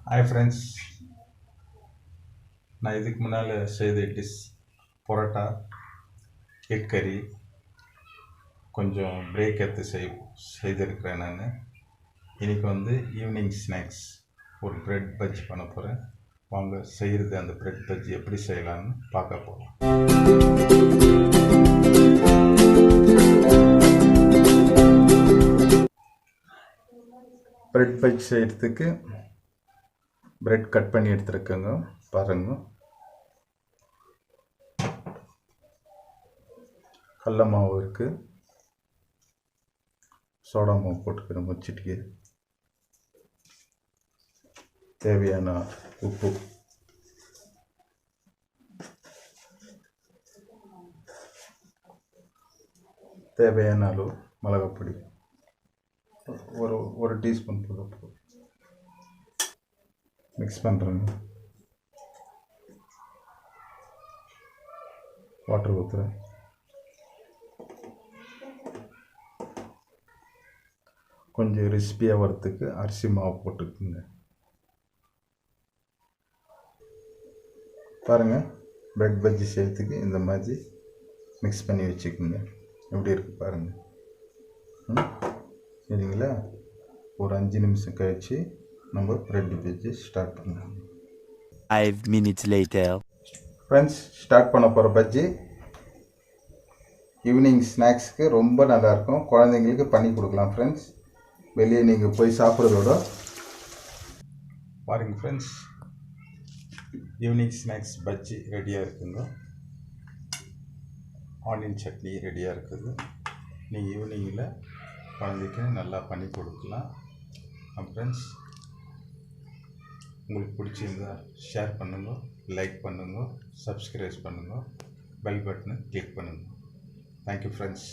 Hi friends, நான் இதுக்கு முன்னால் செய்த டிஷ் பரோட்டா எக் கறி கொஞ்சம் பிரேக் எடுத்து செய்திருக்கிறேன். நான் இன்றைக்கி ஈவினிங் ஸ்நாக்ஸ் ஒரு பிரெட் பஜ்ஜி பண்ண போகிறேன். வாங்க செய்கிறது அந்த பிரெட் பஜ்ஜி எப்படி செய்யலான்னு பார்க்க போகிறோம். பிரெட் பஜ்ஜி செய்கிறதுக்கு பிரெட் கட் பண்ணி எடுத்துருக்கேங்க. பாருங்கள், கடல மாவு இருக்குது, சோடா மாவு போட்டுக்கிறோம், சிட்டிக்கு தேவையான உப்பு, தேவையான அளவு மிளகாப்பொடி, ஒரு டீஸ்பூன் போட்டு மிக்ஸ் பண்ணுறேங்க. வாட்டர் ஊற்றுறேன். கொஞ்சம் ரெசிபியாக வரத்துக்கு அரிசி மாவு போட்டுக்குங்க. பாருங்கள், பிரெட் பஜ்ஜி செய்கிறதுக்கு இந்த மாதிரி மிக்ஸ் பண்ணி வச்சுக்கோங்க. எப்படி இருக்குது பாருங்கள். சரிங்களா? ஒரு 5 நிமிஷம் கழிச்சு நம்ம பிரெட் பஜ்ஜி ஸ்டார்ட் பண்ணலாம். 5 minutes later. ஃப்ரெண்ட்ஸ், ஸ்டார்ட் பண்ண போகிற பஜ்ஜி ஈவினிங் ஸ்நாக்ஸுக்கு ரொம்ப நல்லாயிருக்கும். குழந்தைங்களுக்கு பண்ணி கொடுக்கலாம் ஃப்ரெண்ட்ஸ். வெளியே நீங்கள் போய் சாப்பிட்றதோட பாருங்கள் ஃப்ரெண்ட்ஸ், ஈவினிங் ஸ்நாக்ஸ் பஜ்ஜி ரெடியாக இருக்குங்க. ஆனியன் சட்னி ரெடியாக இருக்குது. நீங்கள் ஈவினிங்கில் குழந்தைக்கு நல்லா பண்ணி கொடுக்கலாம். ஃப்ரெண்ட்ஸ், உங்களுக்கு பிடிச்சிருந்தா ஷேர் பண்ணுங்கள், லைக் பண்ணுங்கள், சப்ஸ்கிரைப் பண்ணுங்கள், பெல் பட்டனை கிளிக் பண்ணுங்கள். Thank you friends.